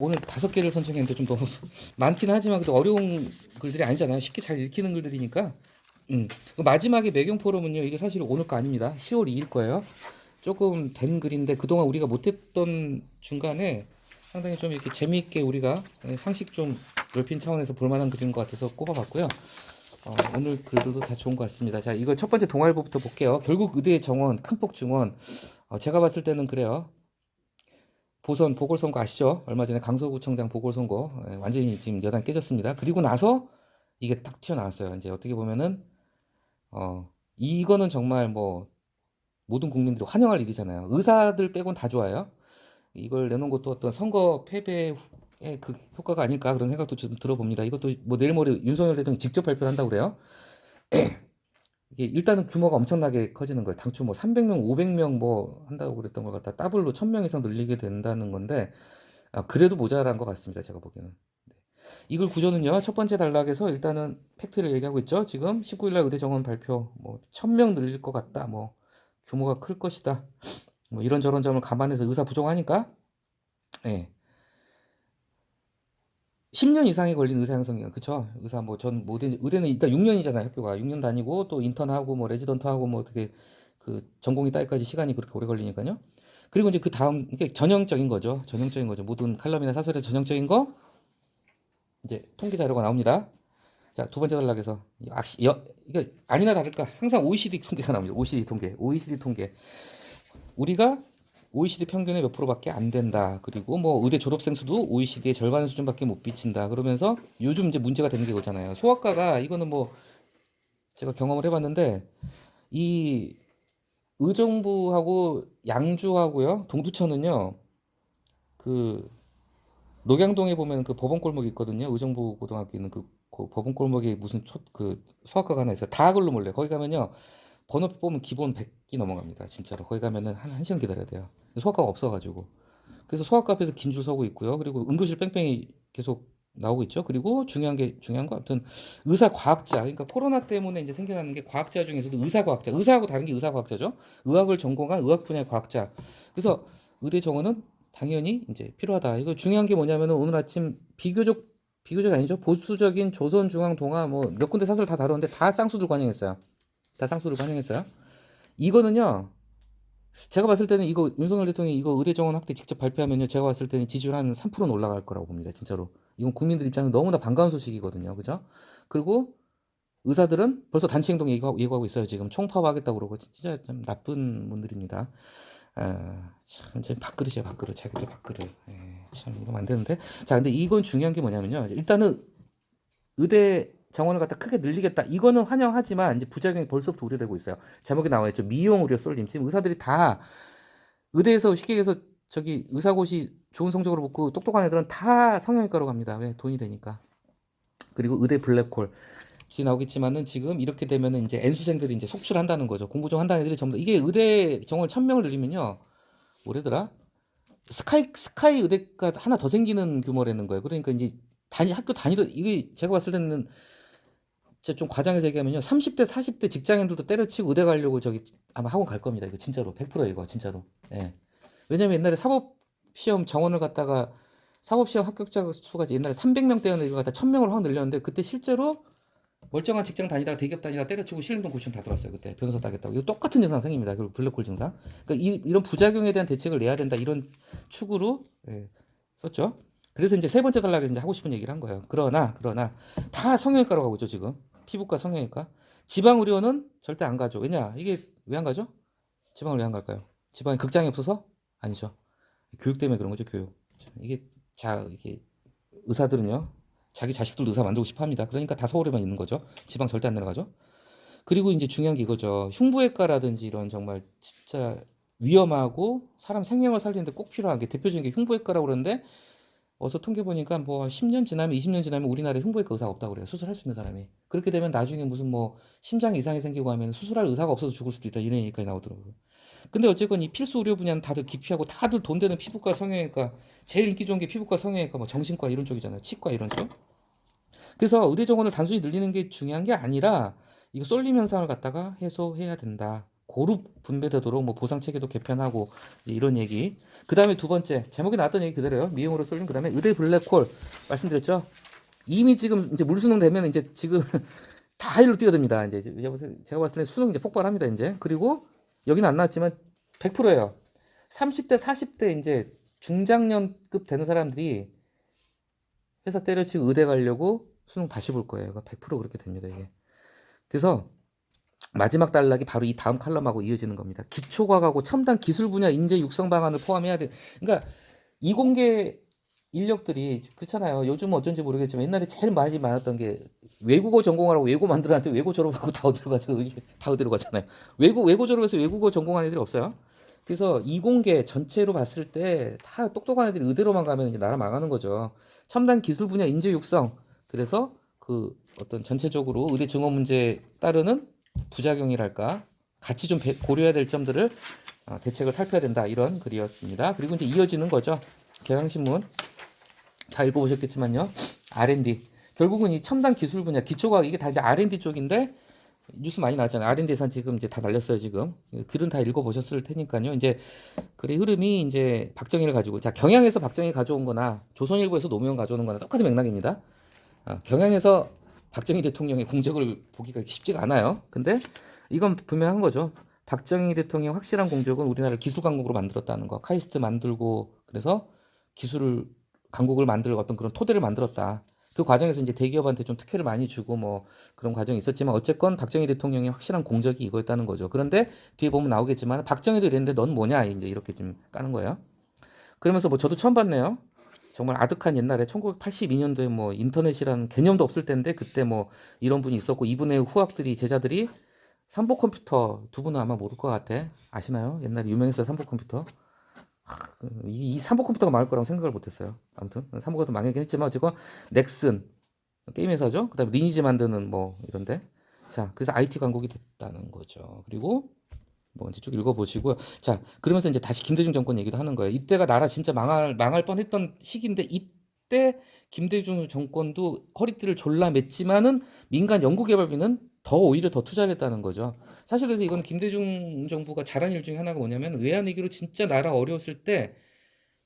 오늘 5개를 선정했는데 좀 너무 많긴 하지만 그래도 어려운 글들이 아니잖아요. 쉽게 잘 읽히는 글들이니까. 그 마지막에 매경 포럼은요. 이게 사실 오늘 거 아닙니다. 10월 2일 거예요. 조금 된 글인데 그동안 우리가 못했던 중간에 상당히 좀 이렇게 재미있게 우리가 상식 좀 넓힌 차원에서 볼만한 글인 것 같아서 꼽아봤고요. 오늘 글들도 다 좋은 것 같습니다. 자, 이거 첫 번째 동아일보부터 볼게요. 결국 의대 정원, 큰폭 증원. 제가 봤을 때는 그래요. 보선 보궐선거 아시죠? 얼마 전에 강서구청장 보궐선거 완전히 지금 여당 깨졌습니다. 그리고 나서 이게 딱 튀어나왔어요. 이제 어떻게 보면은 이거는 정말 뭐 모든 국민들이 환영할 일이잖아요. 의사들 빼곤 다 좋아요. 이걸 내놓은 것도 어떤 선거 패배의 그 효과가 아닐까 그런 생각도 좀 들어봅니다. 이것도 뭐 내일 모레 윤석열 대통령이 직접 발표한다고 그래요. 이게 일단은 규모가 엄청나게 커지는 거예요. 당초 뭐 300명, 500명 뭐 한다고 그랬던 것 같다. 더블로 1000명 이상 늘리게 된다는 건데 그래도 모자란 것 같습니다. 제가 보기에는. 네. 이걸 구조는요. 첫 번째 단락에서 일단은 팩트를 얘기하고 있죠. 지금 19일날 의대 정원 발표 뭐 1000명 늘릴 것 같다. 뭐 규모가 클 것이다. 뭐 이런저런 점을 감안해서 의사 부족하니까 예. 10년 이상이 걸린 의사 양성이요. 그쵸? 의사 뭐 전 모든 의대는 일단 6년이잖아요. 학교가 6년 다니고 또 인턴하고 뭐 레지던트하고 뭐 어떻게 그 전공의 따기까지 시간이 그렇게 오래 걸리니까요. 그리고 이제 그 다음 이게 전형적인 거죠. 전형적인 거죠. 모든 칼럼이나 사설에 전형적인 거 이제 통계 자료가 나옵니다. 자, 두 번째 단락에서 이거 아니나 다를까 항상 OECD 통계가 나옵니다. OECD 통계. OECD 통계. 우리가 OECD 평균의 몇 프로밖에 안 된다. 그리고 뭐 의대 졸업생 수도 OECD의 절반 수준밖에 못 비친다. 그러면서 요즘 이제 문제가 되는 게 그거잖아요. 소아과가 이거는 뭐 제가 경험을 해봤는데 이 의정부하고 양주하고요 동두천은요 그 녹양동에 보면 그 법원골목이 있거든요. 의정부 고등학교 있는 그 법원골목에 무슨 그 소아과가 하나 있어요. 다 글로 몰래. 거기 가면요 번호표 보면 기본 100이 넘어갑니다. 진짜로. 거기 가면은 한 시간 기다려야 돼요. 소아과가 없어가지고. 그래서 소아과 앞에서 긴 줄 서고 있고요. 그리고 응급실 뺑뺑이 계속 나오고 있죠. 그리고 중요한 거 아무튼 의사 과학자. 그러니까 코로나 때문에 이제 생겨나는 게 과학자 중에서도 의사 과학자. 의사하고 다른 게 의사 과학자죠. 의학을 전공한 의학 분야의 과학자. 그래서 의대 정원은 당연히 이제 필요하다. 이거 중요한 게 뭐냐면은 오늘 아침 비교적 아니죠. 보수적인 조선중앙동아 뭐 몇 군데 사설 다 다뤘는데 다 쌍수들 관영했어요. 다 쌍수를 반영했어요. 이거는요. 제가 봤을 때는 이거 윤석열 대통령이 이거 의대 정원 확대 직접 발표하면요. 제가 봤을 때는 지지율 한 3%는 올라갈 거라고 봅니다. 진짜로. 이건 국민들 입장에서 너무나 반가운 소식이거든요. 그죠? 그리고 의사들은 벌써 단체 행동 예고하고 있어요. 지금 총파업하겠다고 그러고 진짜 좀 나쁜 분들입니다. 참, 제 밥그릇이에요, 밥그릇. 자기들 밥그릇. 참, 이러면 안 되는데. 자, 근데 이건 중요한 게 뭐냐면요. 일단은 의대 정원을 갖다 크게 늘리겠다. 이거는 환영하지만 이제 부작용이 벌써부터 우려되고 있어요. 제목에 나와 있죠. 미용 의료 쏠림. 지금 의사들이 다 의대에서 쉽게 얘기해서 저기 의사고시 좋은 성적으로 붙고 똑똑한 애들은 다 성형외과로 갑니다. 왜? 돈이 되니까. 그리고 의대 블랙홀. 뒤에 나오겠지만은 지금 이렇게 되면은 이제 N수생들이 이제 속출한다는 거죠. 공부 좀 한다는 애들이 전부 다. 이게 의대 정원 1000명을 늘리면요. 뭐래더라? 스카이 의대가 하나 더 생기는 규모라는 거예요. 그러니까 이제 학교 다니도 이게 제가 봤을 때는 진짜 좀 과장해서 얘기하면요. 30대, 40대 직장인들도 때려치고 의대 가려고 저기 아마 학원 갈 겁니다. 이거 진짜로. 100% 이거 진짜로. 예. 왜냐면 옛날에 사법시험 정원을 갖다가 사법시험 합격자 수가 옛날에 300명대였는데 이걸 갖다 1000명으로 확 늘렸는데 그때 실제로 멀쩡한 직장 다니다가 대기업 다니다가 때려치고 신림동 고시원 다 들어왔어요. 그때 변호사 따겠다고. 이거 똑같은 증상 생깁니다. 그리고 블랙홀 증상. 그러니까 이런 부작용에 대한 대책을 내야 된다. 이런 축으로 썼죠. 그래서 이제 세 번째 단락에서 이제 하고 싶은 얘기를 한 거예요. 그러나 다 성형외과로 가고 있죠, 지금. 피부과, 성형외과. 지방 의료는 절대 안 가죠. 왜냐? 이게 왜 안 가죠? 지방을 왜 안 갈까요? 지방에 극장이 없어서? 아니죠. 교육 때문에 그런 거죠, 교육. 이게 의사들은요. 자기 자식들도 의사 만들고 싶어 합니다. 그러니까 다 서울에만 있는 거죠. 지방 절대 안 내려가죠. 그리고 이제 중요한 게 이거죠. 흉부외과라든지 이런 정말 진짜 위험하고 사람 생명을 살리는데 꼭 필요한 게 대표적인 게 흉부외과라고 그러는데 어서 통계 보니까 뭐 10년 지나면 20년 지나면 우리나라에 흉부외과 의사가 없다고 그래요. 수술할 수 있는 사람이. 그렇게 되면 나중에 무슨 뭐 심장 이상이 생기고 하면 수술할 의사가 없어서 죽을 수도 있다 이런 얘기까지 나오더라고요. 근데 어쨌건 이 필수 의료 분야는 다들 기피하고 다들 돈 되는 피부과, 성형외과, 제일 인기 좋은 게 피부과, 성형외과, 뭐 정신과 이런 쪽이잖아요. 치과 이런 쪽. 그래서 의대 정원을 단순히 늘리는 게 중요한 게 아니라 이거 쏠림 현상을 갖다가 해소해야 된다. 고루 분배되도록 뭐 보상 체계도 개편하고 이제 이런 얘기. 그다음에 두 번째 제목에 나왔던 얘기 그대로요. 미용으로 쏠림. 그다음에 의대 블랙홀 말씀드렸죠. 이미 지금 이제 물수능 되면 이제 지금 다 일로 뛰어듭니다. 이제 제가 봤을 때 수능 이제 폭발합니다. 이제 그리고 여기는 안 나왔지만 100%예요. 30대 40대 이제 중장년급 되는 사람들이 회사 때려치고 의대 가려고 수능 다시 볼 거예요. 100% 그렇게 됩니다. 이게. 그래서 마지막 단락이 바로 이 다음 칼럼하고 이어지는 겁니다. 기초과학하고 첨단 기술 분야 인재 육성 방안을 포함해야 돼. 그러니까 이공계 인력들이 그렇잖아요. 요즘은 어쩐지 모르겠지만 옛날에 제일 많이 많았던 게 외국어 전공하라고 외고 만들어놨는데 외고 졸업하고 다 어디로 가죠? 다 어디로 가잖아요. 외고 졸업해서 외국어 전공하는 애들이 없어요. 그래서 이공계 전체로 봤을 때 다 똑똑한 애들이 의대로만 가면 이제 나라 망하는 거죠. 첨단 기술 분야 인재 육성. 그래서 그 어떤 전체적으로 의대 증원 문제에 따르는 부작용이랄까 같이 좀 고려해야 될 점들을 대책을 살펴야 된다 이런 글이었습니다. 그리고 이제 이어지는 거죠. 경향신문 다 읽어보셨겠지만요. R&D 결국은 이 첨단 기술 분야 기초과학 이게 다 이제 R&D 쪽인데 뉴스 많이 나왔잖아요. R&D 예산 지금 이제 다 날렸어요. 지금 글은 다 읽어보셨을 테니까요. 이제 글의 흐름이 이제 박정희를 가지고 자 경향에서 박정희 가져온거나 조선일보에서 노무현 가져오는거나 똑같은 맥락입니다. 경향에서 박정희 대통령의 공적을 보기가 쉽지가 않아요. 근데 이건 분명한 거죠. 박정희 대통령의 확실한 공적은 우리나라를 기술 강국으로 만들었다는 거. 카이스트 만들고 그래서 기술 강국을 만들고 어떤 그런 토대를 만들었다. 그 과정에서 이제 대기업한테 좀 특혜를 많이 주고 뭐 그런 과정이 있었지만 어쨌건 박정희 대통령의 확실한 공적이 이거였다는 거죠. 그런데 뒤에 보면 나오겠지만 박정희도 이랬는데 넌 뭐냐 이제 이렇게 좀 까는 거예요. 그러면서 뭐 저도 처음 봤네요. 정말 아득한 옛날에 1982년도에 뭐 인터넷이라는 개념도 없을 때인데 그때 뭐 이런 분이 있었고 이분의 후학들이 제자들이 삼보 컴퓨터 두 분은 아마 모를 것 같아. 아시나요? 옛날에 유명했어요 삼보 컴퓨터. 이 삼보 컴퓨터가 많을 거라고 생각을 못했어요. 아무튼 삼보 컴퓨터 망하긴 했지만 어쨌건 넥슨 게임 회사죠. 그다음에 리니지 만드는 뭐 이런데 자 그래서 IT 강국이 됐다는 거죠. 그리고 뭐 이제 쭉 읽어보시고요. 자, 그러면서 이제 다시 김대중 정권 얘기도 하는 거예요. 이때가 나라 진짜 망할 뻔했던 시기인데 이때 김대중 정권도 허리띠를 졸라 맸지만은 민간 연구개발비는 오히려 더 투자를 했다는 거죠. 사실 그래서 이건 김대중 정부가 잘한 일 중에 하나가 뭐냐면 외환위기로 진짜 나라 어려웠을 때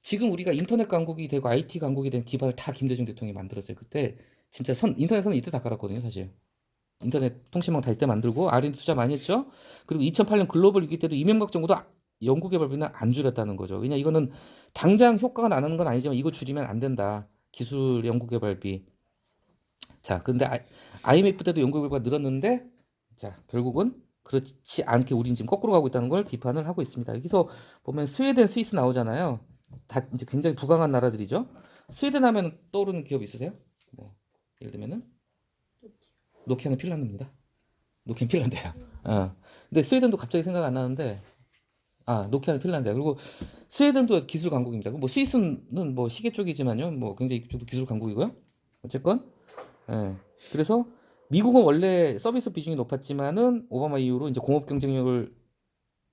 지금 우리가 인터넷 강국이 되고 IT 강국이 된 기반을 다 김대중 대통령이 만들었어요. 그때 진짜 인터넷 선은 이때 다 깔았거든요, 사실. 인터넷 통신망 다 이때 만들고 R&D 투자 많이 했죠. 그리고 2008년 글로벌 위기 때도 이명박 정부도 연구개발비는 안 줄였다는 거죠. 왜냐 이거는 당장 효과가 나는 건 아니지만 이거 줄이면 안 된다. 기술 연구개발비. 자, 근데 IMF 때도 연구개발비가 늘었는데 자 결국은 그렇지 않게 우리는 지금 거꾸로 가고 있다는 걸 비판을 하고 있습니다. 여기서 보면 스웨덴, 스위스 나오잖아요. 다 이제 굉장히 부강한 나라들이죠. 스웨덴 하면 떠오르는 기업 있으세요? 뭐 예를 들면은 노키아는 핀란드입니다. 노키아는 핀란드야. 근데 스웨덴도 갑자기 생각 안 나는데 노키아는 핀란드야. 그리고 스웨덴도 기술 강국입니다. 뭐 스위스는 뭐 시계 쪽이지만요. 뭐 굉장히 이쪽도 기술 강국이고요. 어쨌건 그래서 미국은 원래 서비스 비중이 높았지만은 오바마 이후로 이제 공업 경쟁력을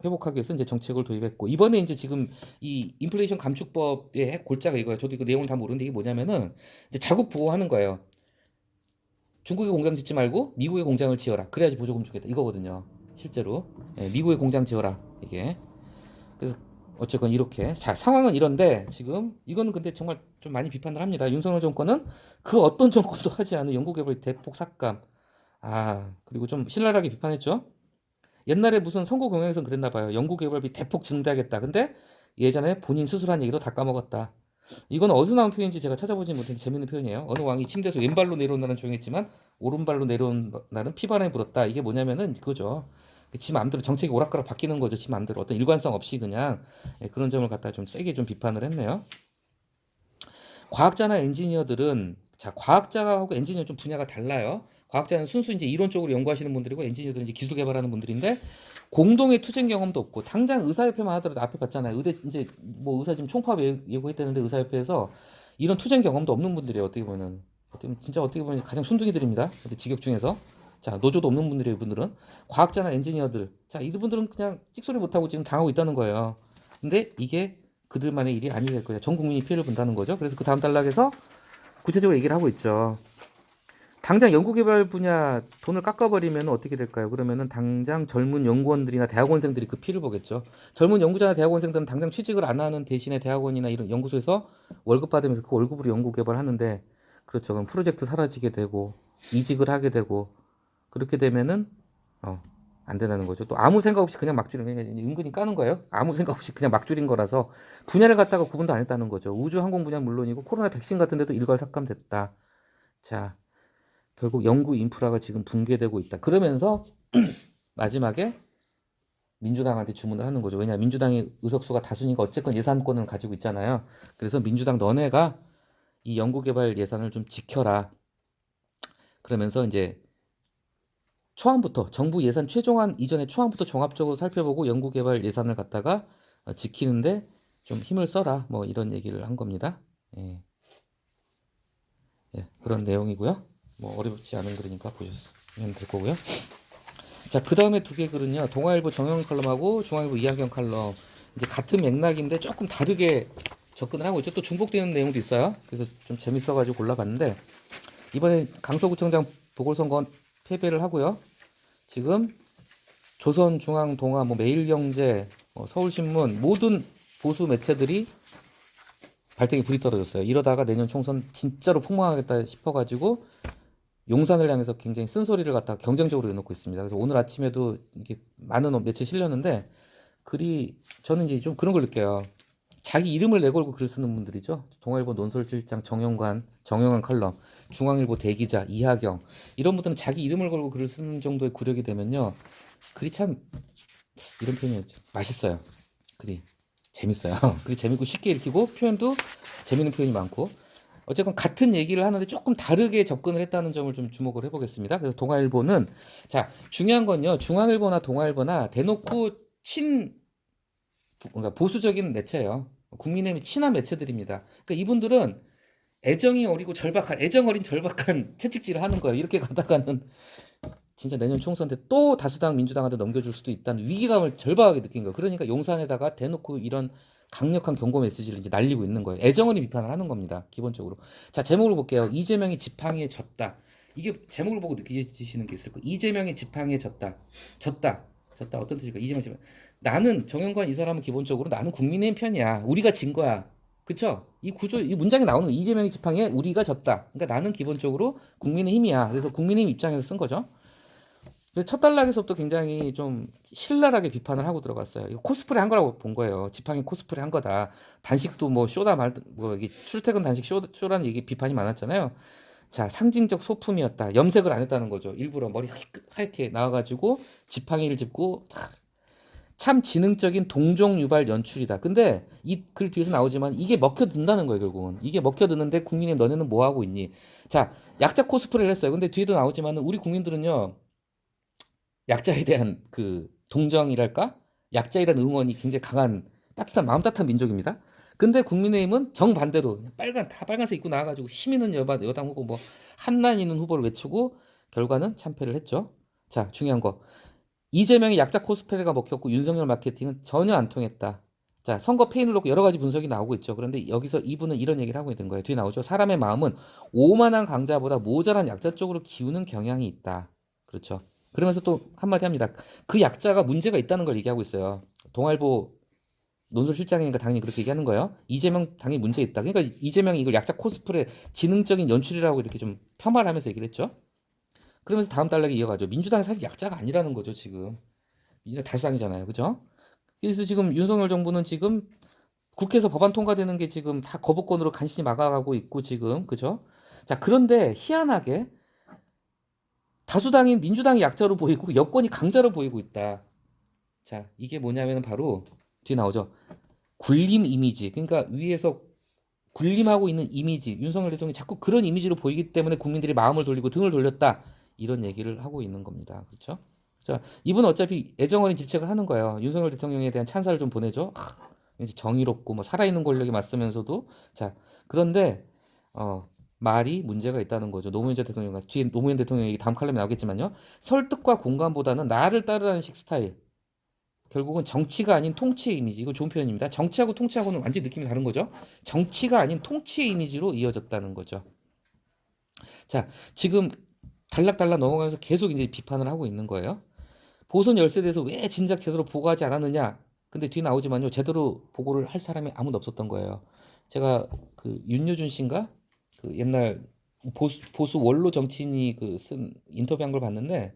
회복하기 위해서 이제 정책을 도입했고 이번에 이제 지금 이 인플레이션 감축법의 골자가 이거예요. 저도 이거 내용은 다 모르는데 이게 뭐냐면은 이제 자국 보호하는 거예요. 중국에 공장 짓지 말고 미국에 공장을 지어라. 그래야지 보조금 주겠다. 이거거든요. 실제로 미국에 공장 지어라. 이게 그래서 어쨌건 이렇게 자 상황은 이런데 지금 이거는 근데 정말 좀 많이 비판을 합니다. 윤석열 정권은 그 어떤 정권도 하지 않은 연구개발 대폭 삭감. 그리고 좀 신랄하게 비판했죠. 옛날에 무슨 선거 공약에서 그랬나 봐요. 연구개발비 대폭 증대하겠다. 근데 예전에 본인 스스로 한 얘기도 다 까먹었다. 이건 어디서 나온 표현인지 제가 찾아보지 못했는데 재밌는 표현이에요. 어느 왕이 침대에서 왼발로 내려온 날은 조용했지만 오른발로 내려온 날은 피바람이 불었다. 이게 뭐냐면은 그거죠. 지 마음대로 정책이 오락가락 바뀌는 거죠. 지 마음대로 어떤 일관성 없이 그냥 그런 점을 갖다 좀 세게 좀 비판을 했네요. 과학자나 엔지니어들은 자 과학자하고 엔지니어 좀 분야가 달라요. 과학자는 순수 이제 이론적으로 연구하시는 분들이고 엔지니어들은 이제 기술 개발하는 분들인데 공동의 투쟁 경험도 없고 당장 의사협회만 하더라도 앞에 봤잖아요. 의대 이제 뭐 의사 지금 총파업 예고했다는데 의사협회에서 이런 투쟁 경험도 없는 분들이에요. 어떻게 보면 진짜 어떻게 보면 가장 순둥이들입니다. 직역 중에서 자 노조도 없는 분들이에요. 이분들은 과학자나 엔지니어들 자 이분들은 그냥 찍소리 못하고 지금 당하고 있다는 거예요. 근데 이게 그들만의 일이 아니 될 거예요. 전 국민이 피해를 본다는 거죠. 그래서 그 다음 단락에서 구체적으로 얘기를 하고 있죠. 당장 연구개발 분야 돈을 깎아버리면 어떻게 될까요? 그러면은 당장 젊은 연구원들이나 대학원생들이 그 피를 보겠죠. 젊은 연구자나 대학원생들은 당장 취직을 안 하는 대신에 대학원이나 이런 연구소에서 월급 받으면서 그 월급으로 연구개발하는데, 그렇죠. 그럼 프로젝트 사라지게 되고 이직을 하게 되고, 그렇게 되면은 어, 안 된다는 거죠. 또 아무 생각 없이 그냥 막 줄인, 그냥 은근히 까는 거예요. 아무 생각 없이 그냥 막 줄인 거라서 분야를 갖다가 구분도 안 했다는 거죠. 우주 항공 분야 물론이고 코로나 백신 같은 데도 일괄 삭감됐다. 자, 결국 연구 인프라가 지금 붕괴되고 있다. 그러면서 마지막에 민주당한테 주문을 하는 거죠. 왜냐, 민주당이 의석수가 다수니까 어쨌건 예산권을 가지고 있잖아요. 그래서 민주당 너네가 이 연구개발 예산을 좀 지켜라. 그러면서 이제 초안부터 정부 예산 최종안 이전에 초안부터 종합적으로 살펴보고 연구개발 예산을 갖다가 지키는데 좀 힘을 써라. 뭐 이런 얘기를 한 겁니다. 예, 예, 그런 내용이고요. 뭐 어렵지 않은 글이니까 보시면 될 거고요. 자, 그 다음에 두 개 글은요. 동아일보 정형 칼럼하고 중앙일보 이하경 칼럼. 이제 같은 맥락인데 조금 다르게 접근을 하고 있죠. 또 중복되는 내용도 있어요. 그래서 좀 재밌어가지고 골라봤는데, 이번에 강서구청장 보궐선거 패배를 하고요. 지금 조선중앙동아, 뭐 매일경제, 서울신문 모든 보수 매체들이 발등에 불이 떨어졌어요. 이러다가 내년 총선 진짜로 폭망하겠다 싶어가지고 용산을 향해서 굉장히 쓴소리를 갖다가 경쟁적으로 내놓고 있습니다. 그래서 오늘 아침에도 이게 많은 매체 실렸는데, 글이 저는 이제 좀 그런 걸 느껴요. 자기 이름을 내걸고 글 쓰는 분들이죠. 동아일보 논설실장 정영환 칼럼, 중앙일보 대기자 이하경, 이런 분들은 자기 이름을 걸고 글을 쓰는 정도의 구력이 되면요, 글이 참, 이런 표현이었죠, 맛있어요. 글이 재밌어요. 글이 재밌고 쉽게 읽히고 표현도 재밌는 표현이 많고, 어쨌건 같은 얘기를 하는데 조금 다르게 접근을 했다는 점을 좀 주목을 해보겠습니다. 그래서 동아일보는, 자, 중요한 건요, 중앙일보나 동아일보나 대놓고 그러니까 보수적인 매체예요. 국민의힘이 친한 매체들입니다. 그러니까 이분들은 애정이 어리고 절박한, 애정 어린 절박한 채찍질을 하는 거예요. 이렇게 가다가는 진짜 내년 총선 때 또 다수당 민주당한테 넘겨줄 수도 있다는 위기감을 절박하게 느낀 거예요. 그러니까 용산에다가 대놓고 이런 강력한 경고 메시지를 이제 날리고 있는 거예요. 애정 어린 비판을 하는 겁니다. 기본적으로. 자, 제목을 볼게요. 이재명이 지팡이에 졌다. 이게 제목을 보고 느끼시는 게 있을 거예요. 이재명이 지팡이에 졌다. 졌다. 졌다. 어떤 뜻일까? 이재명 지팡이. 나는 정영관 이 사람은 기본적으로 나는 국민의힘 편이야. 우리가 진 거야. 그쵸? 이 구조, 이 문장이 나오는 거. 이재명이 지팡이에 우리가 졌다. 그러니까 나는 기본적으로 국민의힘이야. 그래서 국민의힘 입장에서 쓴 거죠. 첫 단락에서부터 굉장히 좀 신랄하게 비판을 하고 들어갔어요. 이거 코스프레 한 거라고 본 거예요. 지팡이 코스프레 한 거다. 단식도 뭐 쇼다 뭐 이게 출퇴근 단식 쇼라는 얘기 비판이 많았잖아요. 자, 상징적 소품이었다. 염색을 안 했다는 거죠. 일부러 머리 하얗게 나와가지고 지팡이를 짚고 참 지능적인 동정 유발 연출이다. 근데 이 글 뒤에서 나오지만 이게 먹혀든다는 거예요, 결국은. 이게 먹혀드는데 국민이 너네는 뭐 하고 있니? 자, 약자 코스프레를 했어요. 근데 뒤에도 나오지만 우리 국민들은요, 약자에 대한 그 동정이랄까? 약자에 대한 응원이 굉장히 강한 따뜻한 마음 따뜻한 민족입니다. 근데 국민의힘은 정반대로 다 빨간색 입고 나와가지고 힘 있는 여당 후보 뭐 한난 있는 후보를 외치고 결과는 참패를 했죠. 자, 중요한 거. 이재명의 약자 코스프레가 먹혔고 윤석열 마케팅은 전혀 안 통했다. 자, 선거 패인을 놓고 여러 가지 분석이 나오고 있죠. 그런데 여기서 이분은 이런 얘기를 하고 있는 거예요. 뒤에 나오죠. 사람의 마음은 오만한 강자보다 모자란 약자 쪽으로 기우는 경향이 있다. 그렇죠. 그러면서 또 한마디 합니다. 그 약자가 문제가 있다는 걸 얘기하고 있어요. 동아일보 논설실장이니까 당연히 그렇게 얘기하는 거예요. 이재명 당연히 문제 있다. 그러니까 이재명이 이걸 약자 코스프레 지능적인 연출이라고 이렇게 좀 폄하하면서 얘기를 했죠. 그러면서 다음 단락에 이어가죠. 민주당이 사실 약자가 아니라는 거죠, 지금. 민주당 다수당이잖아요. 그죠? 그래서 지금 윤석열 정부는 지금 국회에서 법안 통과되는 게 지금 다 거부권으로 간신히 막아가고 있고 지금. 그죠? 자, 그런데 희한하게 다수당인 민주당이 약자로 보이고 여권이 강자로 보이고 있다. 자, 이게 뭐냐면 바로 뒤에 나오죠. 굴림 이미지. 그러니까 위에서 군림하고 있는 이미지. 윤석열 대통령이 자꾸 그런 이미지로 보이기 때문에 국민들이 마음을 돌리고 등을 돌렸다. 이런 얘기를 하고 있는 겁니다. 그렇죠? 자, 이분은 어차피 애정어린 질책을 하는 거예요. 윤석열 대통령에 대한 찬사를 좀 보내죠. 왠지 정의롭고 뭐 살아있는 권력이 맞서면서도. 자, 그런데 말이 문제가 있다는 거죠. 노무현 전 대통령과 뒤에 노무현 대통령 얘기 다음 칼럼에 나오겠지만요. 설득과 공감보다는 나를 따르라는 식 스타일. 결국은 정치가 아닌 통치의 이미지. 이거 좋은 표현입니다. 정치하고 통치하고는 완전히 느낌이 다른 거죠. 정치가 아닌 통치의 이미지로 이어졌다는 거죠. 자, 지금 달락달락 넘어가면서 계속 이제 비판을 하고 있는 거예요. 보선 열세에 대해서 왜 진작 제대로 보고하지 않았느냐. 근데 뒤 나오지만요. 제대로 보고를 할 사람이 아무도 없었던 거예요. 제가 그 윤여준 씨인가? 그 옛날 보수 원로 정치인이 그 쓴 인터뷰한 걸 봤는데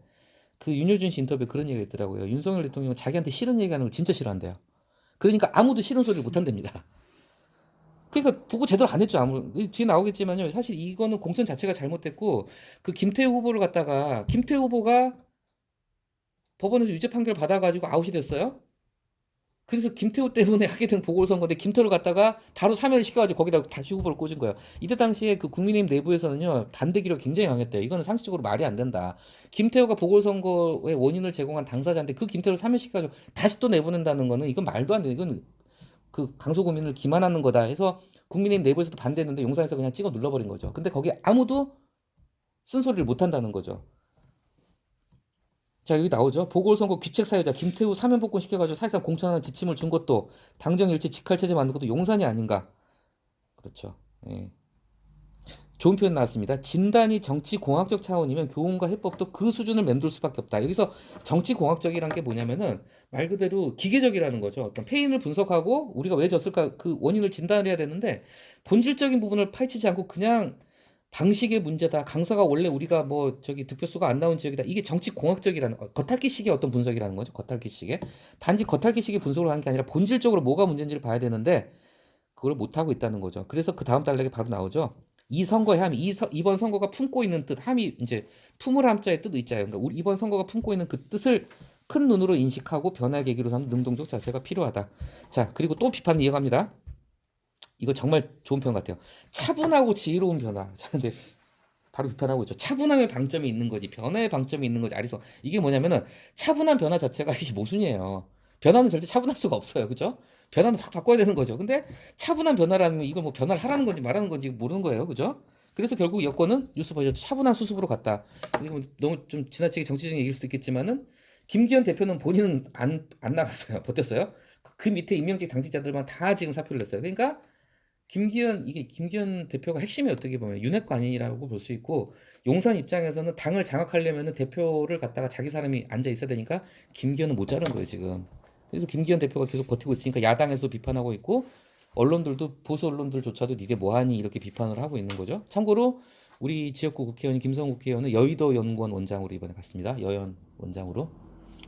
그 윤여준 씨 인터뷰에 그런 얘기가 있더라고요. 윤석열 대통령은 자기한테 싫은 얘기하는 걸 진짜 싫어한대요. 그러니까 아무도 싫은 소리를 못 한답니다. 그러니까 보고 제대로 안 했죠. 뒤에 나오겠지만요. 사실 이거는 공천 자체가 잘못됐고 그 김태우 후보를 갖다가 김태우 후보가 법원에서 유죄 판결 받아가지고 아웃이 됐어요. 그래서 김태우 때문에 하게 된 보궐선거인데 김태우를 갖다가 바로 사면을 시켜가지고 거기다 다시 후보를 꽂은 거예요. 이때 당시에 그 국민의힘 내부에서는요 반대 기류가 굉장히 강했대요. 이거는 상식적으로 말이 안 된다. 김태우가 보궐선거의 원인을 제공한 당사자인데 그 김태우를 사면시켜가지고 다시 또 내보낸다는 거는 이건 말도 안 돼. 이건 그 강소구민을 기만하는 거다 해서 국민의힘 내부에서도 반대했는데 용산에서 그냥 찍어 눌러버린 거죠. 근데 거기에 아무도 쓴소리를 못 한다는 거죠. 자, 여기 나오죠. 보궐선거 귀책 사유자 김태우 사면 복권 시켜가지고 사실상 공천하는 지침을 준 것도 당정일치 직할체제 만든 것도 용산이 아닌가. 그렇죠. 예. 좋은 표현 나왔습니다. 진단이 정치공학적 차원이면 교훈과 해법도 그 수준을 맴돌 수밖에 없다. 여기서 정치공학적이란 게 뭐냐면은 말 그대로 기계적이라는 거죠. 어떤 패인을 분석하고 우리가 왜 졌을까 그 원인을 진단을 해야 되는데 본질적인 부분을 파헤치지 않고 그냥 방식의 문제다. 강사가 원래 우리가 뭐 저기 득표수가 안 나온 지역이다. 이게 정치공학적이라는 겉핥기식의 어떤 분석이라는 거죠. 겉핥기식의. 단지 겉핥기식의 분석을 하는 게 아니라 본질적으로 뭐가 문제인지를 봐야 되는데 그걸 못 하고 있다는 거죠. 그래서 그 다음 달락에 바로 나오죠. 이 선거의 함, 이번 선거가 품고 있는 뜻, 함이 이제 품을 함자의 뜻 의자예요. 그러니까 우리 이번 선거가 품고 있는 그 뜻을 큰 눈으로 인식하고 변화의 계기로 삼는 능동적 자세가 필요하다. 자, 그리고 또 비판 이어갑니다. 이거 정말 좋은 표현 같아요. 차분하고 지혜로운 변화. 자, 근데 바로 비판하고 있죠. 차분함의 방점이 있는 거지, 변화의 방점이 있는 거지. 아리서 이게 뭐냐면은 차분한 변화 자체가 이게 모순이에요. 변화는 절대 차분할 수가 없어요, 그죠? 변화는 확 바꿔야 되는 거죠. 근데 차분한 변화라는 건 이걸 뭐 변화를 하라는 건지 말하는 건지 모르는 거예요, 그죠? 그래서 결국 여권은 뉴스 보죠. 차분한 수습으로 갔다. 이거 너무 좀 지나치게 정치적인 얘기일 수도 있겠지만은 김기현 대표는 본인은 안 나갔어요. 버텼어요. 그 밑에 임명직 당직자들만 다 지금 사표를 냈어요. 그러니까 이게 김기현 대표가 핵심이 어떻게 보면 윤핵관이라고 볼 수 있고 용산 입장에서는 당을 장악하려면 대표를 갖다가 자기 사람이 앉아 있어야 되니까 김기현은 못 자른 거예요 지금. 그래서 김기현 대표가 계속 버티고 있으니까 야당에서도 비판하고 있고 언론들도 보수 언론들조차도 니네 뭐하니 이렇게 비판을 하고 있는 거죠. 참고로 우리 지역구 국회의원 김성국 국회의원은 여의도 연구원 원장으로 이번에 갔습니다. 여연 원장으로.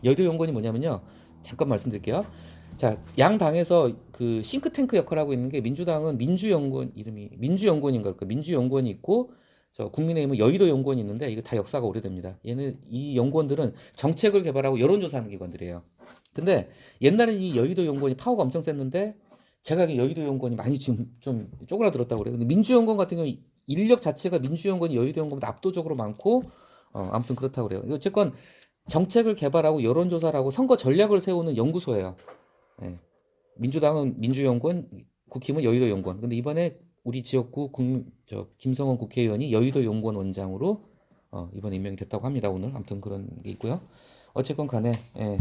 여의도 연구원이 뭐냐면요. 잠깐 말씀드릴게요. 자, 양 당에서 그 싱크탱크 역할을 하고 있는 게 민주당은 민주연구원 이름이 민주연구원인가 그럴까? 민주연구원이 있고 저 국민의힘은 여의도 연구원이 있는데 이거 다 역사가 오래됩니다. 얘는 이 연구원들은 정책을 개발하고 여론조사하는 기관들이에요. 근데 옛날엔 이 여의도 연구원이 파워가 엄청 셌는데 제가 알기로 여의도 연구원이 많이 지금 좀 쪼그라들었다고 그래요. 근데 민주연구원 같은 경우 인력 자체가 민주연구원이 여의도 연구원보다 압도적으로 많고 아무튼 그렇다고 그래요. 어쨌건 정책을 개발하고 여론조사를 하고 선거 전략을 세우는 연구소예요. 예. 민주당은 민주연구원, 국힘은 여의도 연구원. 근데 이번에 우리 지역구 김성원 국회의원이 여의도 연구원 원장으로 이번에 임명이 됐다고 합니다. 오늘 아무튼 그런 게 있고요. 어쨌건 간에 예.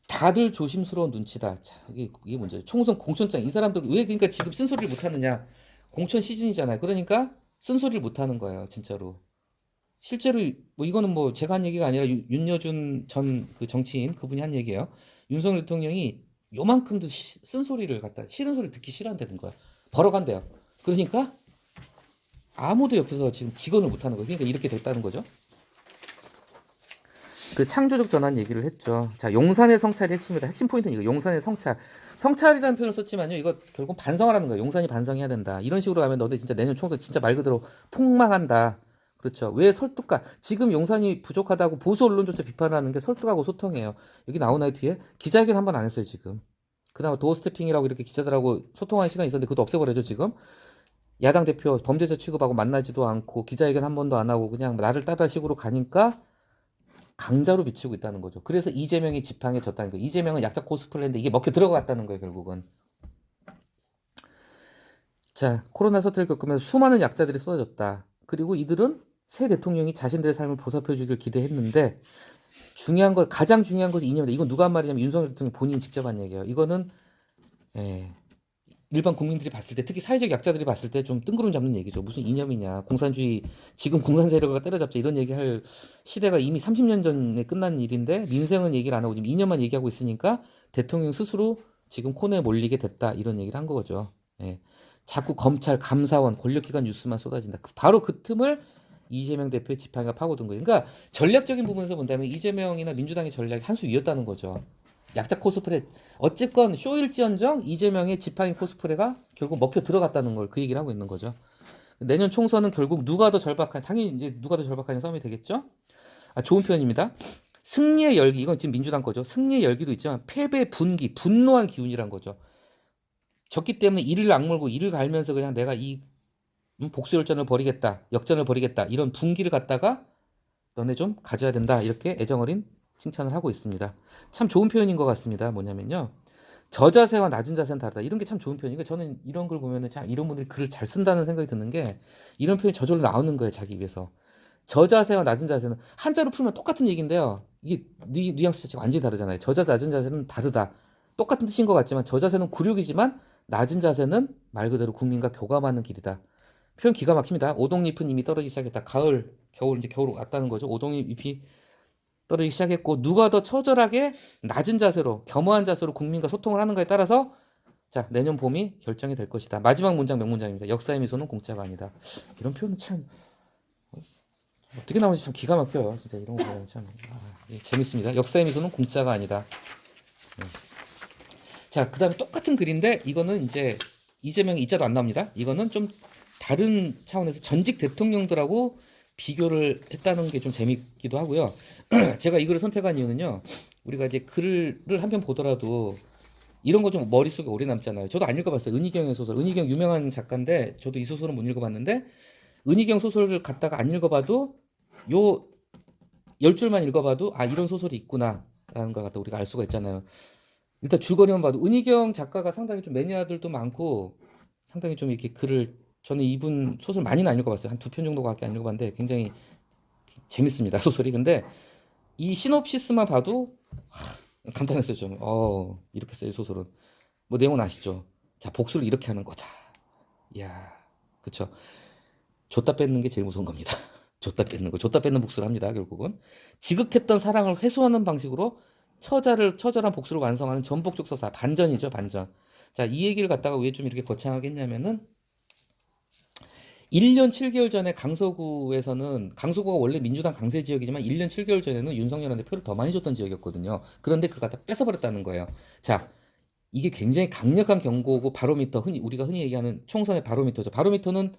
다들 조심스러운 눈치다. 자, 이게 문제죠. 총선 공천장 이 사람들 왜 그러니까 지금 쓴소리를 못 하느냐? 공천 시즌이잖아요. 그러니까 쓴소리를 못 하는 거예요, 진짜로. 실제로 뭐 이거는 뭐 제가 한 얘기가 아니라 윤여준 전 그 정치인 그분이 한 얘기예요. 윤석열 대통령이 요만큼도 쓴소리를 갖다 싫은 소리 듣기 싫어한다는 거야. 벌어간대요. 그러니까 아무도 옆에서 지금 직언을 못 하는 거예요. 그러니까 이렇게 됐다는 거죠. 그 창조적 전환 얘기를 했죠. 자, 용산의 성찰이 핵심이다. 핵심 포인트는 이거 용산의 성찰. 성찰이라는 표현을 썼지만요. 이거 결국 반성하라는 거예요. 용산이 반성해야 된다. 이런 식으로 하면 너네 진짜 내년 총선 진짜 말 그대로 폭망한다. 그렇죠. 왜 설득과 지금 용산이 부족하다고 보수 언론조차 비판을 하는 게 설득하고 소통이에요. 여기 나오나요 뒤에? 기자회견 한 번 안 했어요 지금. 그나마 도어 스태핑이라고 이렇게 기자들하고 소통하는 시간이 있었는데 그것도 없애버려죠 지금. 야당 대표 범죄자 취급하고 만나지도 않고 기자회견 한 번도 안 하고 그냥 나를 따라 식으로 가니까 강자로 비치고 있다는 거죠. 그래서 이재명이 지팡이에 졌다는 거예요. 이재명은 약자 코스프레인데 이게 먹혀 들어갔다는 거예요 결국은. 자, 코로나 사태를 겪으면서 수많은 약자들이 쏟아졌다. 그리고 이들은 새 대통령이 자신들의 삶을 보살펴 주길 기대했는데 가장 중요한 것은 이념이다. 이건 누가 한 말이냐면 윤석열 대통령 본인이 직접 한 얘기예요. 이거는 일반 국민들이 봤을 때 특히 사회적 약자들이 봤을 때 좀 뜬구름 잡는 얘기죠. 무슨 이념이냐. 공산주의 지금 공산 세력을 때려잡자 이런 얘기할 시대가 이미 30년 전에 끝난 일인데 민생은 얘기를 안 하고 지금 이념만 얘기하고 있으니까 대통령 스스로 지금 코너에 몰리게 됐다 이런 얘기를 한 거죠. 예. 자꾸 검찰, 감사원, 권력기관 뉴스만 쏟아진다. 바로 그 틈을 이재명 대표의 지팡이가 파고든 거예요. 그러니까 전략적인 부분에서 본다면 이재명이나 민주당의 전략이 한 수 위였다는 거죠. 약자 코스프레 어쨌건 쇼일지언정 이재명의 지팡이 코스프레가 결국 먹혀 들어갔다는 걸 그 얘기를 하고 있는 거죠. 내년 총선은 결국 누가 더 절박한 당연히 이제 누가 더 절박한 싸움이 되겠죠. 좋은 표현입니다. 승리의 열기 이건 지금 민주당 거죠. 승리의 열기도 있지만 패배 분기 분노한 기운이란 거죠. 졌기 때문에 이를 악물고 이를 갈면서 그냥 내가 이 복수열전을 벌이겠다 역전을 벌이겠다 이런 분기를 갖다가 너네 좀 가져야 된다 이렇게 애정어린 칭찬을 하고 있습니다. 참 좋은 표현인 것 같습니다. 뭐냐면요. 저자세와 낮은 자세는 다르다. 이런 게 참 좋은 표현이니까 저는 이런 걸 보면은 참 이런 분들이 글을 잘 쓴다는 생각이 드는 게 이런 표현이 저절로 나오는 거예요. 자기 입에서. 저자세와 낮은 자세는 한자로 풀면 똑같은 얘기인데요. 이게 뉘앙스 자체가 완전히 다르잖아요. 저자 낮은 자세는 다르다. 똑같은 뜻인 것 같지만 저자세는 굴욕이지만 낮은 자세는 말 그대로 국민과 교감하는 길이다. 표현 기가 막힙니다. 오동잎은 이미 떨어지기 시작했다. 가을, 겨울 이제 겨울 왔다는 거죠. 오동잎이 떨어지기 시작했고 누가 더 처절하게 낮은 자세로 겸허한 자세로 국민과 소통을 하는가에 따라서 자 내년 봄이 결정이 될 것이다. 마지막 문장 명문장입니다. 역사의 미소는 공짜가 아니다. 이런 표현은 참 어떻게 나오는지 참 기가 막혀요. 진짜 이런 거 보면 참 재밌습니다. 역사의 미소는 공짜가 아니다. 자 그다음에 똑같은 글인데 이거는 이제 이재명이 이자도 안 나옵니다. 이거는 좀 다른 차원에서 전직 대통령들하고 비교를 했다는 게 좀 재밌기도 하고요. 제가 이 글을 선택한 이유는요. 우리가 이제 글을 한 편 보더라도 이런 거 좀 머릿속에 오래 남잖아요. 저도 안 읽어봤어요. 은희경의 소설. 은희경 유명한 작가인데 저도 이 소설은 못 읽어봤는데 은희경 소설을 갖다가 안 읽어봐도 요 10줄만 읽어봐도 아 이런 소설이 있구나라는 걸 갖다 우리가 알 수가 있잖아요. 일단 줄거리만 봐도 은희경 작가가 상당히 좀 매니아들도 많고 상당히 좀 이렇게 글을 저는 이분 소설 많이는 안 읽어봤어요. 한 2편 정도밖에 안 읽어봤는데 굉장히 재밌습니다. 소설이. 근데 이 시놉시스만 봐도 간단했어요. 좀. 이렇게 써요 소설은. 뭐 내용은 아시죠? 자 복수를 이렇게 하는 거다. 이야 그쵸. 줬다 뺏는 게 제일 무서운 겁니다. 줬다 뺏는 거. 줬다 뺏는 복수를 합니다. 결국은. 지극했던 사랑을 회수하는 방식으로 처절한 복수를 완성하는 전복적 서사. 반전이죠. 반전. 자 이 얘기를 갖다가 왜 좀 이렇게 거창하게 했냐면은 1년 7개월 전에 강서구가 원래 민주당 강세 지역이지만 1년 7개월 전에는 윤석열한테 표를 더 많이 줬던 지역이었거든요. 그런데 그걸 갖다 뺏어버렸다는 거예요. 자, 이게 굉장히 강력한 경고고 바로미터, 우리가 흔히 얘기하는 총선의 바로미터죠. 바로미터는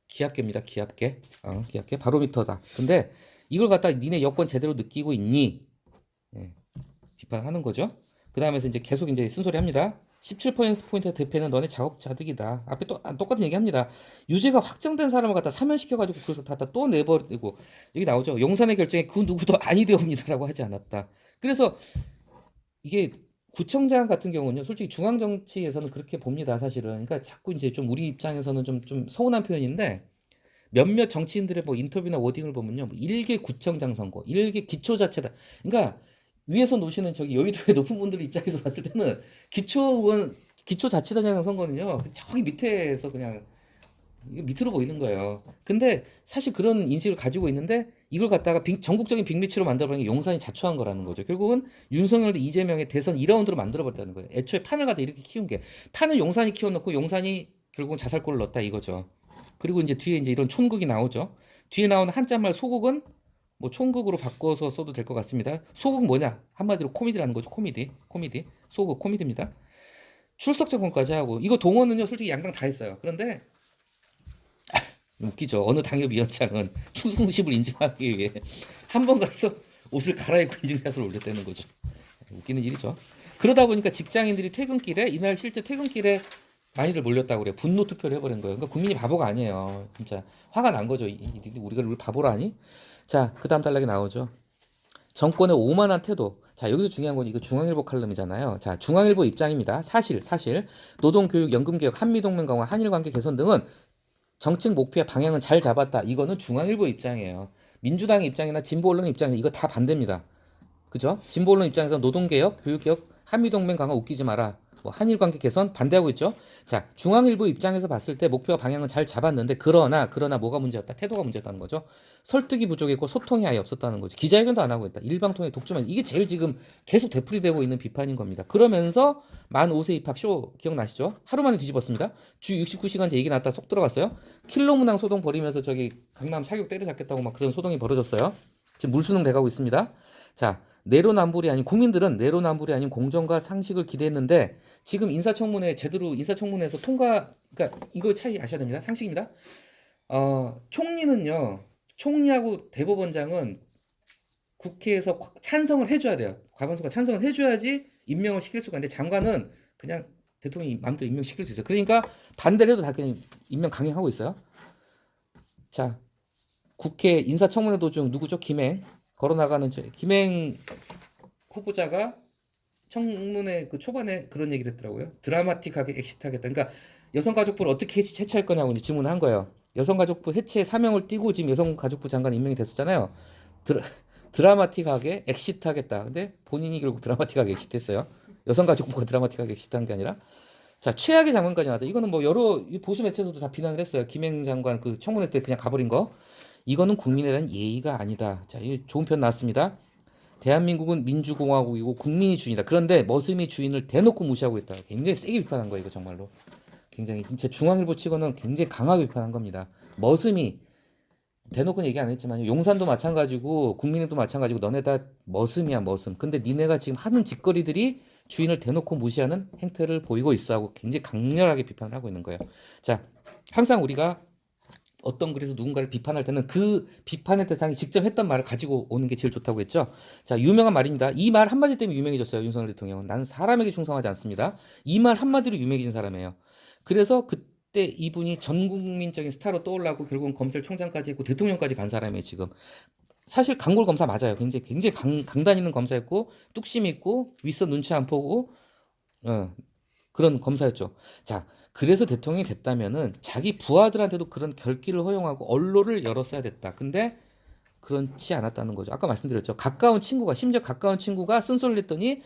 기압계입니다. 기압계. 기압계. 바로미터다. 근데 이걸 갖다 니네 여권 제대로 느끼고 있니? 예, 비판하는 거죠. 그 다음에서 이제 계속 이제 쓴소리 합니다. 17%포인트 대패는 너네 자업자득이다. 앞에 또 똑같은 얘기 합니다. 유죄가 확정된 사람을 갖다 사면시켜가지고 그걸 갖다 또 내버리고 여기 나오죠. 용산의 결정에 그 누구도 아니되옵니다라고 하지 않았다. 그래서 이게 구청장 같은 경우는요, 솔직히 중앙 정치에서는 그렇게 봅니다, 사실은. 그러니까 자꾸 이제 좀 우리 입장에서는 좀 서운한 표현인데 몇몇 정치인들의 뭐 인터뷰나 워딩을 보면요, 뭐 일개 구청장 선거, 일개 기초자치다. 그러니까 위에서 노시는 저기 여의도의 높은 분들 입장에서 봤을 때는 기초자치단장 선거는요 저기 밑에서 그냥 밑으로 보이는 거예요. 근데 사실 그런 인식을 가지고 있는데 이걸 갖다가 전국적인 빅매치로 만들어버린 게 용산이 자초한 거라는 거죠. 결국은 윤석열 대 이재명의 대선 2라운드로 만들어버렸다는 거예요. 애초에 판을 갖다 이렇게 키운 게 판을 용산이 키워놓고 용산이 결국은 자살골을 넣었다 이거죠. 그리고 이제 뒤에 이제 이런 촌극이 나오죠. 뒤에 나오는 한자말 소극은 뭐 총극으로 바꿔서 써도 될 것 같습니다. 소극 뭐냐? 한마디로 코미디라는 거죠. 코미디. 소극 코미디입니다. 출석 정권까지 하고 이거 동원은요 솔직히 양당 다 했어요. 그런데 웃기죠. 어느 당협위원장은 충성심을 인증하기 위해 한 번 가서 옷을 갈아입고 인증샷을 올렸다는 거죠. 웃기는 일이죠. 그러다 보니까 직장인들이 퇴근길에 이날 실제 퇴근길에 많이들 몰렸다고 그래요. 분노 투표를 해버린 거예요. 그러니까 국민이 바보가 아니에요. 진짜 화가 난 거죠. 우리가 우리 바보라 하니? 자, 그 다음 단락에 나오죠. 정권의 오만한 태도. 자, 여기서 중요한 건 이거 중앙일보 칼럼이잖아요. 자, 중앙일보 입장입니다. 사실 노동교육, 연금개혁, 한미동맹 강화, 한일관계 개선 등은 정책 목표의 방향은 잘 잡았다. 이거는 중앙일보 입장이에요. 민주당의 입장이나 진보 언론 입장에서 이거 다 반대입니다. 그죠? 진보 언론 입장에서 노동개혁, 교육개혁, 한미동맹 강화 웃기지 마라. 뭐 한일 관계 개선 반대하고 있죠. 자, 중앙일보 입장에서 봤을 때 목표와 방향은 잘 잡았는데 그러나 뭐가 문제였다? 태도가 문제였다는 거죠. 설득이 부족했고 소통이 아예 없었다는 거죠. 기자회견도 안 하고 있다. 일방통행 독주만 이게 제일 지금 계속 되풀이되고 있는 비판인 겁니다. 그러면서 만 5세 입학 쇼 기억나시죠? 하루 만에 뒤집었습니다. 주 69시간제 얘기 나왔다 쏙 들어갔어요. 킬러 문항 소동 벌이면서 저기 강남 사격 때려잡겠다고 막 그런 소동이 벌어졌어요. 지금 물수능 돼가고 있습니다. 자, 내로남불이 아닌 국민들은 내로남불이 아닌 공정과 상식을 기대했는데 지금 인사청문회 제대로 인사청문회에서 통과 그러니까 이거 차이 아셔야 됩니다. 상식입니다. 총리는요. 총리하고 대법원장은 국회에서 찬성을 해줘야 돼요. 과반수가 찬성을 해줘야지 임명을 시킬 수가 있는데 장관은 그냥 대통령이 마음대로 임명시킬 수 있어요. 그러니까 반대를 해도 다 그냥 임명 강행하고 있어요. 자, 국회 인사청문회 도중 누구죠? 김행 걸어나가는 김행 후보자가 청문회 그 초반에 그런 얘기를 했더라고요. 드라마틱하게 엑시트하겠다. 그러니까 여성가족부를 어떻게 해체할 거냐고 이제 질문을 한 거예요. 여성가족부 해체 사명을 띠고 지금 여성가족부 장관 임명이 됐었잖아요. 드라마틱하게 엑시트하겠다. 근데 본인이 결국 드라마틱하게 엑시트했어요. 여성가족부가 드라마틱하게 엑시트한 게 아니라. 자, 최악의 장면까지 나왔다. 이거는 뭐 여러 보수 매체에서도 다 비난을 했어요. 김행 장관 그 청문회 때 그냥 가버린 거. 이거는 국민에 대한 예의가 아니다. 자, 이 좋은 편 나왔습니다. 대한민국은 민주공화국이고 국민이 주인이다. 그런데 머슴이 주인을 대놓고 무시하고 있다. 굉장히 세게 비판한 거예요, 이거 정말로. 굉장히 진짜 중앙일보 치고는 굉장히 강하게 비판한 겁니다. 머슴이 대놓고는 얘기 안 했지만 용산도 마찬가지고 국민의도 마찬가지고 너네 다 머슴이야 머슴. 근데 니네가 지금 하는 짓거리들이 주인을 대놓고 무시하는 행태를 보이고 있어 하고 굉장히 강렬하게 비판을 하고 있는 거예요. 자, 항상 우리가 어떤 글에서 누군가를 비판할 때는 그 비판의 대상이 직접 했던 말을 가지고 오는 게 제일 좋다고 했죠. 자, 유명한 말입니다. 이 말 한마디 때문에 유명해졌어요. 윤석열 대통령은. 나는 사람에게 충성하지 않습니다. 이 말 한마디로 유명해진 사람이에요. 그래서 그때 이분이 전 국민적인 스타로 떠올라고 결국은 검찰총장까지 했고 대통령까지 간 사람이에요, 지금. 사실 강골 검사 맞아요. 굉장히 강단 있는 검사였고 뚝심 있고 윗선 눈치 안 보고 그런 검사였죠. 자, 그래서 대통령이 됐다면은 자기 부하들한테도 그런 결기를 허용하고 언로를 열었어야 됐다. 근데 그렇지 않았다는 거죠. 아까 말씀드렸죠. 가까운 친구가 심지어 가까운 친구가 쓴소리를 했더니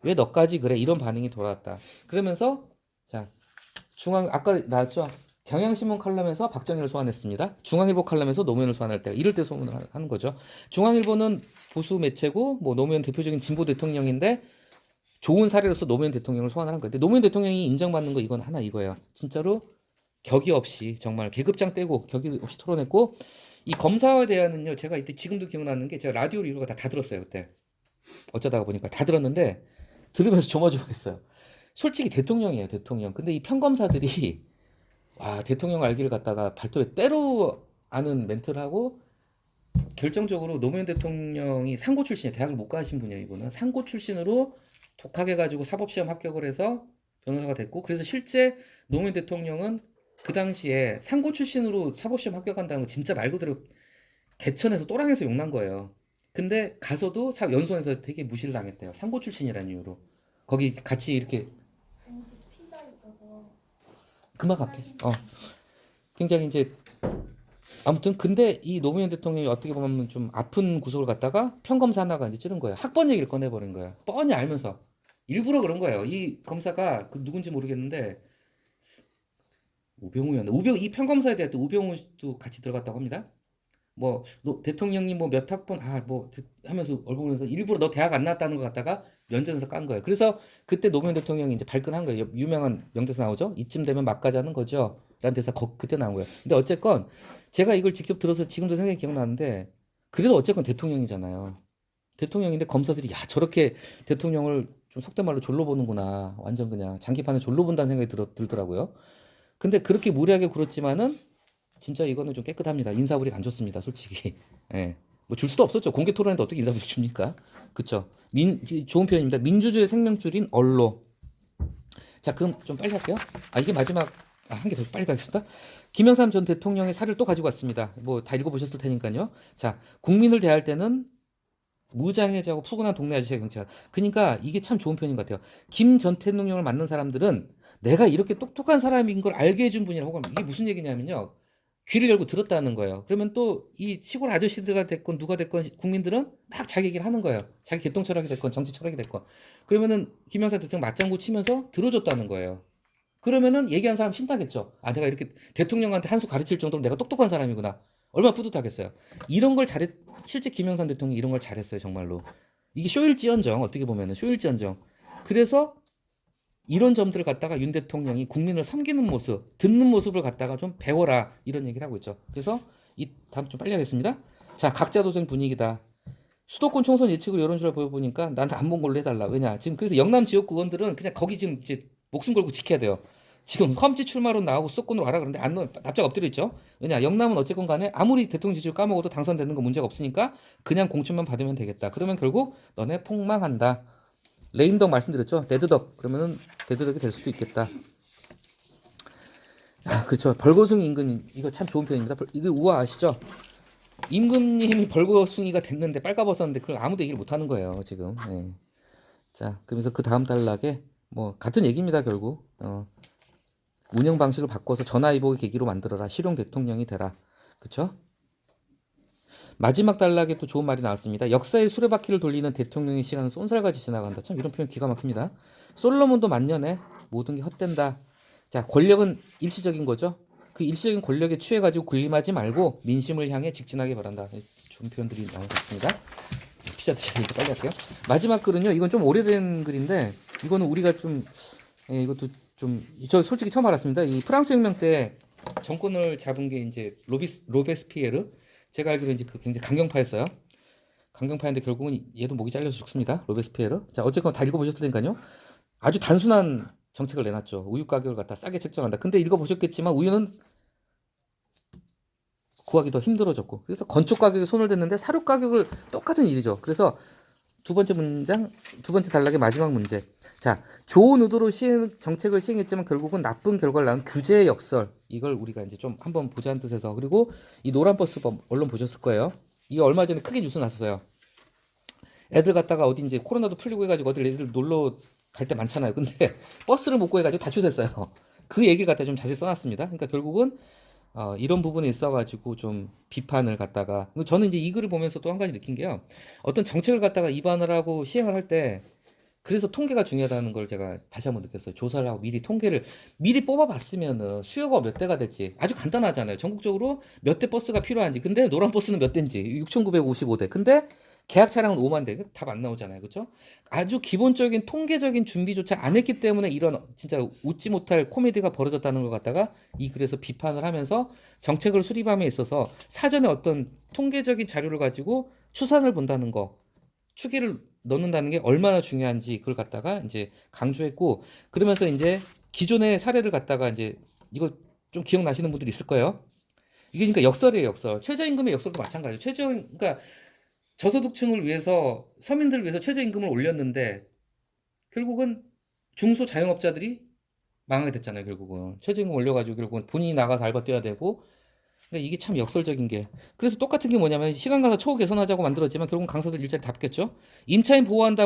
왜 너까지 그래? 이런 반응이 돌아왔다. 그러면서 자, 아까 나왔죠. 경향신문 칼럼에서 박정희를 소환했습니다. 중앙일보 칼럼에서 노무현을 소환할 때 이럴 때 소문을 하는 거죠. 중앙일보는 보수 매체고 뭐 노무현 대표적인 진보 대통령인데 좋은 사례로서 노무현 대통령을 소환하는 거예요. 근데 노무현 대통령이 인정받는 거 이건 하나 이거예요. 진짜로 격이 없이 정말 계급장 떼고 격이 없이 토론했고 이 검사에 대한은요. 제가 이때 지금도 기억나는 게 제가 라디오로 이루가 다 들었어요. 그때 어쩌다가 보니까 다 들었는데 들으면서 조마조마했어요. 솔직히 대통령이에요. 대통령. 근데 이 평검사들이 와 대통령 알기를 갖다가 발톱에 때로 아는 멘트를 하고 결정적으로 노무현 대통령이 상고 출신이에요. 대학을 못 가신 분이에요. 이분은 상고 출신으로 독하게 가지고 사법시험 합격을 해서 변호사가 됐고 그래서 실제 노무현 대통령은 그 당시에 상고 출신으로 사법시험 합격한다는 거 진짜 말 그대로 개천에서 또랑에서 욕난 거예요. 근데 가서도 연수원에서 되게 무시를 당했대요. 상고 출신이라는 이유로. 거기 같이 이렇게 금방 갈게. 굉장히 이제 아무튼 근데 이 노무현 대통령이 어떻게 보면 좀 아픈 구속을 갖다가 평검사 하나가 이제 찌른 거예요. 학번 얘기를 꺼내버린 거예요. 뻔히 알면서 일부러 그런 거예요. 이 검사가 그 누군지 모르겠는데 우병우였나? 이 평검사에 대해 또 우병우도 같이 들어갔다고 합니다. 뭐 대통령님 뭐 몇 학번 뭐 하면서 얼굴 보면서 일부러 너 대학 안 나왔다는 거 갖다가 면전에서 깐 거예요. 그래서 그때 노무현 대통령이 이제 발끈한 거예요. 유명한 명대사 나오죠. 이쯤 되면 막가자는 거죠. 라는 대사 그때 나온 거예요. 근데 어쨌건 제가 이걸 직접 들어서 지금도 생각이 기억나는데 그래도 어쨌건 대통령이잖아요. 대통령인데 검사들이 야 저렇게 대통령을 좀 속된 말로 졸로 보는구나. 완전 그냥 장기판을 졸로 본다는 생각이 들더라고요. 근데 그렇게 무리하게 굴었지만은 진짜 이거는 좀 깨끗합니다. 인사불이가 안 좋습니다, 솔직히. 예. 뭐 줄 수도 없었죠. 공개 토론인데 어떻게 인사불이 줍니까? 그쵸? 좋은 표현입니다. 민주주의 생명줄인 언로. 자, 그럼 좀 빨리 할게요. 이게 마지막, 한 개 더 빨리 가겠습니다. 김영삼 전 대통령의 사를 또 가지고 왔습니다. 뭐 다 읽어보셨을 테니까요. 자, 국민을 대할 때는 무장해제하고 푸근한 동네 아저씨가 경찰. 그러니까 이게 참 좋은 편인 것 같아요. 김 전 대통령을 만난 사람들은 내가 이렇게 똑똑한 사람인 걸 알게 해준 분이라고 하면 이게 무슨 얘기냐면요. 귀를 열고 들었다는 거예요. 그러면 또 이 시골 아저씨들가 됐건 누가 됐건 국민들은 막 자기 얘기를 하는 거예요. 자기 개똥 철학이 됐건 정치 철학이 됐건. 그러면은 김영삼 대통령 맞장구 치면서 들어줬다는 거예요. 그러면은 얘기한 사람 신나겠죠. 아, 내가 이렇게 대통령한테 한 수 가르칠 정도로 내가 똑똑한 사람이구나. 얼마나 뿌듯하겠어요. 이런 걸 잘했, 실제 김영삼 대통령이 이런 걸 잘했어요, 정말로. 이게 쇼일지언정, 어떻게 보면은 쇼일지언정. 그래서 이런 점들을 갖다가 윤 대통령이 국민을 섬기는 모습, 듣는 모습을 갖다가 좀 배워라. 이런 얘기를 하고 있죠. 그래서 이 다음 좀 빨리 하겠습니다. 자, 각자 도생 분위기다. 수도권 총선 예측을 여론조사 보여보니까 난 안 본 걸로 해달라. 왜냐? 지금 그래서 영남 지역구 의원들은 그냥 거기 지금 이제 목숨 걸고 지켜야 돼요. 지금 험지 출마로 나오고 수도권으로 와라 그러는데 안 넣어 납작 엎드려 있죠. 왜냐? 영남은 어쨌건 간에 아무리 대통령 지지율 까먹어도 당선되는 거 문제가 없으니까 그냥 공천만 받으면 되겠다. 그러면 결국 너네 폭망한다. 레임덕 말씀드렸죠. 데드덕 그러면은 데드덕이 될 수도 있겠다. 아, 그렇죠. 벌거숭이 임금 이거 참 좋은 표현입니다. 이거 우아 아시죠? 임금님이 벌거숭이가 됐는데 빨가벗었는데 그걸 아무도 얘기를 못 하는 거예요 지금. 네. 자, 그러면서 그 다음 단락에 뭐 같은 얘기입니다 결국. 운영 방식을 바꿔서 전화위복의 계기로 만들어라. 실용 대통령이 되라. 그쵸? 마지막 단락에 또 좋은 말이 나왔습니다. 역사의 수레바퀴를 돌리는 대통령의 시간은 쏜살같이 지나간다. 참 이런 표현 기가 막힙니다. 솔로몬도 만년에 모든 게 헛된다. 자, 권력은 일시적인 거죠. 그 일시적인 권력에 취해가지고 군림하지 말고 민심을 향해 직진하기 바란다. 좋은 표현들이 나왔습니다. 피자 드셔야 되니까 빨리 할게요. 마지막 글은요. 이건 좀 오래된 글인데 이거는 우리가 좀 이것도 좀 저 솔직히 처음 알았습니다. 이 프랑스 혁명 때 정권을 잡은 게 이제 로베스피에르. 제가 알기로 이제 그 굉장히 강경파였어요. 강경파인데 결국은 얘도 목이 잘려서 죽습니다. 로베스피에르. 자, 어쨌건 다 읽어보셨을 테니까요. 아주 단순한 정책을 내놨죠. 우유 가격을 갖다 싸게 책정한다. 근데 읽어보셨겠지만 우유는 구하기 더 힘들어졌고 그래서 건축 가격에 손을 댔는데 사료 가격을 똑같은 일이죠. 그래서 두 번째 문장, 두 번째 단락의 마지막 문제. 자, 좋은 의도로 정책을 시행했지만 결국은 나쁜 결과를 낳은 규제의 역설. 이걸 우리가 이제 좀 한번 보자는 뜻에서. 그리고 이 노란버스법 언론 보셨을 거예요. 이거 얼마 전에 크게 뉴스 났었어요. 애들 갔다가 어디 이제 코로나도 풀리고 해가지고 어디 애들 놀러 갈 때 많잖아요. 근데 버스를 못 구해가지고 다 취소했어요. 그 얘기를 갖다 좀 자세히 써놨습니다. 그러니까 결국은 이런 부분에 있어가지고 좀 비판을 갖다가 저는 이제 이 글을 보면서 또 한 가지 느낀 게요. 어떤 정책을 갖다가 입안을 하고 시행을 할 때 그래서 통계가 중요하다는 걸 제가 다시 한번 느꼈어요. 조사를 하고 미리 통계를 미리 뽑아봤으면은 수요가 몇 대가 될지 아주 간단하잖아요. 전국적으로 몇 대 버스가 필요한지. 근데 노란 버스는 몇 대인지 6,955대. 근데 계약 차량은 5만 대. 답 안 나오잖아요. 그렇죠? 아주 기본적인 통계적인 준비조차 안 했기 때문에 이런 진짜 웃지 못할 코미디가 벌어졌다는 걸 갖다가 이 글에서 비판을 하면서 정책을 수립함에 있어서 사전에 어떤 통계적인 자료를 가지고 추산을 본다는 거, 추기를 넣는다는 게 얼마나 중요한지 그걸 갖다가 이제 강조했고 그러면서 이제 기존의 사례를 갖다가 이제 이거 좀 기억나시는 분들이 있을 거예요. 이게 그러니까 역설이에요, 역설. 최저임금의 역설도 마찬가지예요. 그러니까 저소득층을 위해서 서민들을 위해서 최저임금을 올렸는데 결국은 중소 자영업자들이 망하게 됐잖아요. 결국은 최저임금 올려가지고 결국은 본인이 나가서 알바 뛰어야 되고 그러니까 이게 참 역설적인 게 그래서 똑같은 게 뭐냐면 시간 가서 처우 개선하자고 만들었지만 결국은 강사들 일자리 다 뺏겼죠. 임차인 보호한다고